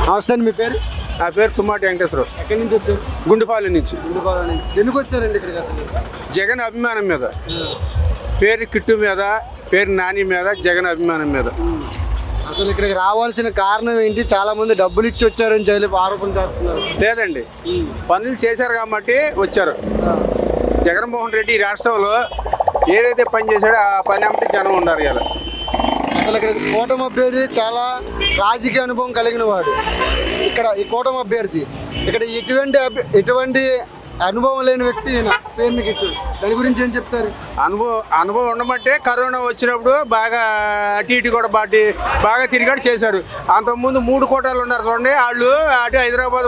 నమస్తే అండి, మీ పేరు? నా పేరు తుమ్మాటి వెంకటేశ్వరరావు. ఎక్కడి నుంచి వచ్చారు? గుండుపాలెం నుంచి. గుండుపాలెం నుంచి. ఎందుకు వచ్చారండి ఇక్కడికి అసలు? జగన్ అభిమానం మీద, పేరు కిట్టు మీద, పేరు నాని మీద, జగన్ అభిమానం మీద. అసలు ఇక్కడికి రావాల్సిన కారణం ఏంటి? చాలా మంది డబ్బులు ఇచ్చి వచ్చారని చెప్పి ఆరోపణ చేస్తున్నారు. లేదండి, పనులు చేశారు కాబట్టి వచ్చారు. జగన్మోహన్ రెడ్డి ఈ రాష్ట్రంలో ఏదైతే పని చేశాడో ఆ పని అంటే జనం ఉన్నారు ఇలా. అసలు ఇక్కడ కూటమి అభ్యర్థి చాలా రాజకీయ అనుభవం కలిగిన వాడు. ఇక్కడ ఈ కూటమి అభ్యర్థి ఇక్కడ ఎటువంటి అనుభవం లేని వ్యక్తి ఈయన, పేరుని కిట్టు. దాని గురించి ఏం చెప్తారు? అనుభవం ఉండమంటే కరోనా వచ్చినప్పుడు బాగా అటు ఇటు కూడా బాగా తిరిగాడు చేశాడు. అంతకుముందు 3 కోటాలు ఉన్నారు చూడండి, వాళ్ళు అటు హైదరాబాద్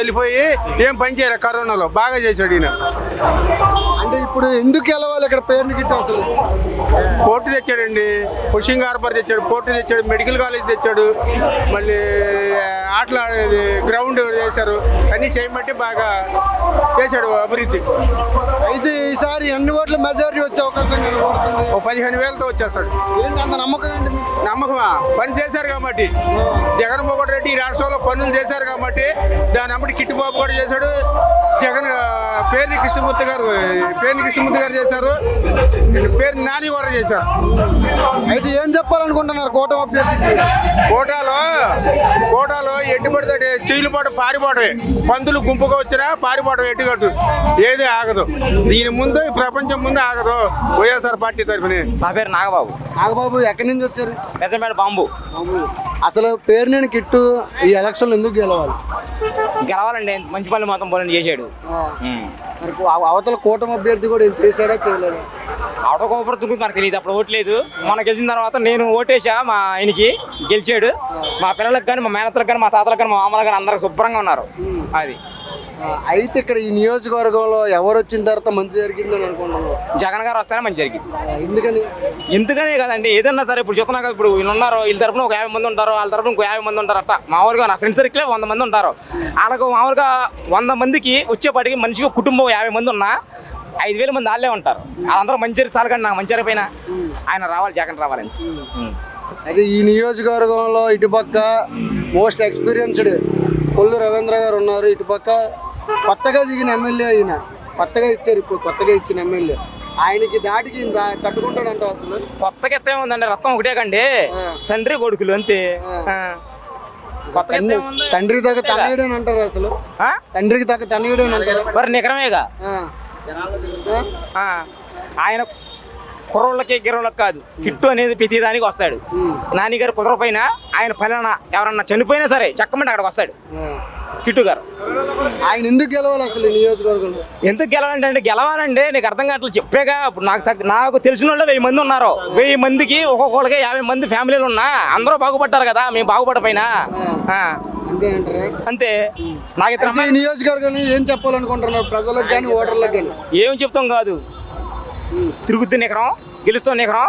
వెళ్ళిపోయి ఏం పని చేయలేదు. కరోనాలో బాగా చేశాడు ఈయన. అంటే ఇప్పుడు ఎందుకు వెళ్ళవాలి ఇక్కడ పేరుని కిట్టు? అసలు పోర్టు తెచ్చాడండి, ఫిషింగ్ హార్బర్ తెచ్చాడు, పోర్టు తెచ్చాడు, మెడికల్ కాలేజ్ తెచ్చాడు, మళ్ళీ ఆటలు ఆడేది గ్రౌండ్ చేశారు. అన్నీ చేయమంటే బాగా చేశాడు అభివృద్ధి. అయితే ఈసారి ఎన్ని ఓట్ల మెజారిటీ వచ్చే అవకాశం కనబడుతుంది? 15,000తో వచ్చేస్తాడు. ఏంటి అంత నమ్మకం ఏంటి మీకు? నమ్మకమా? పని చేశారు కాబట్టి. జగన్మోహన్ రెడ్డి ఈ రాష్ట్రంలో పనులు చేశారు కాబట్టి దాని అమ్మటి కిట్టుబాబు కూడా చేశాడు. జగన్ పేర్ని కృష్ణమూర్తి గారు చేశారు, పేరు నాని కూడా చేశారు. అయితే ఏం చెప్పాలనుకుంటున్నారు కూటమి అభ్యర్థికి? కోటాలో ఎట్టి పడితే చెయ్యిలు పాటు పారిపోవడమే. పందులు గుంపుగా వచ్చినా పారిపోవడం ఎట్టుకట్టు ఏది ఆగదు. దీని ముందు ఈ ప్రపంచం ముందు ఆగదు వైఎస్ఆర్ పార్టీ తరఫున. నా పేరు నాగబాబు. నాగబాబు ఎక్కడి నుంచి వచ్చారు? పెద్దపేట బాంబు. అసలు పేరునేని కిట్టు ఈ ఎలక్షన్లు ఎందుకు గెలవాలి? గెలవాలండి, మంచి పనులు మొత్తం పోలని చేశాడు. మరి అవతల కూటమి అభ్యర్థి కూడా ఏం చేశాడా చేయలేదా? ఆటోకోపడుతు మనకు తెలియదు, అప్పుడు ఓట్లేదు. మొన్న గెలిచిన తర్వాత నేను ఓటేసా మా ఆయనకి, గెలిచాడు. మా పిల్లలకు కానీ, మా మేనత్తలకు కానీ, మా తాతలకు కానీ, మా మామలకు కానీ అందరికి శుభ్రంగా ఉన్నారు. అది అయితే ఇక్కడ ఈ నియోజకవర్గంలో ఎవరు వచ్చిన తర్వాత మంచి జరిగిందని అనుకుంటున్నాను? జగన్ గారు వస్తేనే మంచి జరిగింది. ఎందుకని కదండి, ఏదన్నా సరే. ఇప్పుడు చూస్తున్నాక ఇప్పుడు వీళ్ళు ఉన్నారు, వీళ్ళ తరపున ఒక 50 మంది ఉంటారు, వాళ్ళ తరపున ఇంకో 50 మంది ఉంటారు. అట్లా మామూలుగా నా ఫ్రెండ్ సర్కిలే 100 మంది ఉంటారు. వాళ్ళకు మామూలుగా 100 మందికి వచ్చేపాటికి మనిషికి కుటుంబం 50 మంది ఉన్నా 5,000 మంది వాళ్ళే ఉంటారు. వాళ్ళందరూ మంచి చాలు కానీ నాకు మంచి జరిపోయినా ఆయన రావాలి, జగన్ రావాలని. అయితే ఈ నియోజకవర్గంలో ఇటుపక్క మోస్ట్ ఎక్స్పీరియన్స్డ్ కొల్లు రవీంద్ర గారు ఉన్నారు. ఇటుపక్క కొత్తగా దిగిన ఎమ్మెల్యే అయిన, కొత్తగా ఇచ్చారు, ఇప్పుడు కొత్తగా ఇచ్చిన ఎమ్మెల్యే. ఆయనకి దాటికి తట్టుకుంటాడంట. అసలు కొత్తగా ఎత్తే ఉందండి, రక్తం ఒకటే కండి, తండ్రి కొడుకులు అంతే. తండ్రికి తగ్గ తనయుడు అంటారు. అసలు తండ్రికి తగ్గ తనయుడు అంటారు. మరి నికరమేగా. ఆయన కుర్రోళ్ళకి గిర్రోళ్ళకి కాదు, కిట్టు అనేది ప్రతి దానికి వస్తాడు. నాన్నగారు కుదరపోయినా ఆయన పలానా ఎవరన్నా చనిపోయినా సరే చక్కమంటే అక్కడికి వస్తాడు కిట్టు గారు. ఆయన ఎందుకు గెలవాలి అసలు నియోజకవర్గంలో? ఎందుకు గెలవాలంటే గెలవాలంటే నీకు అర్థం కావట్లేదు. చెప్పేగా ఇప్పుడు నాకు తెలిసిన వాళ్ళు 1000 మంది ఉన్నారు. 1000 మందికి ఒక్కొక్కళ్ళకి 50 మంది ఫ్యామిలీలు ఉన్నా అందరూ బాగుపడ్డారు కదా, మేము బాగుపడిపోయినా అంతే. నాకు నియోజకవర్గంలో ఏం చెప్పాలనుకుంటున్నారు ప్రజలకు కానీ ఓటర్లకు కానీ? ఏం చెప్తాం కాదు, తిరుగుద్ది నికరం, గెలుస్తాం నికరం.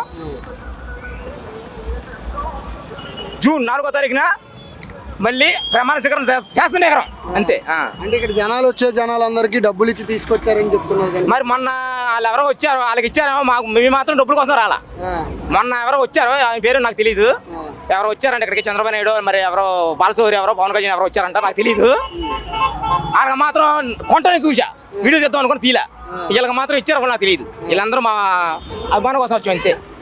జూన్ 4వ తారీఖున మళ్ళీ ప్రమాణ స్వీకారం చేస్తున్న నికరం అంతే. అంటే ఇక్కడ జనాలందరికీ డబ్బులు ఇచ్చి తీసుకొచ్చారని చెప్తున్నారు. మరి మొన్న వాళ్ళు ఎవరో వచ్చారు, వాళ్ళకి ఇచ్చారో, మేము మాత్రం డబ్బుల కోసం రాలా. మొన్న ఎవరో వచ్చారో, ఆయన పేరు నాకు తెలియదు, ఎవరో వచ్చారంటే ఇక్కడికి చంద్రబాబు నాయుడు, మరి ఎవరో బాలసౌరి, ఎవరో పవన్ కళ్యాణ్ ఎవరో వచ్చారంట, నాకు తెలియదు. వాళ్ళకి మాత్రం కొంటనే చూసా, వీడియో చేద్దాం అనుకుని తీలా. వీళ్ళకి మాత్రం ఇచ్చారో నాకు తెలియదు. వీళ్ళందరూ మా అభిమానం కోసం వచ్చాం అంతే.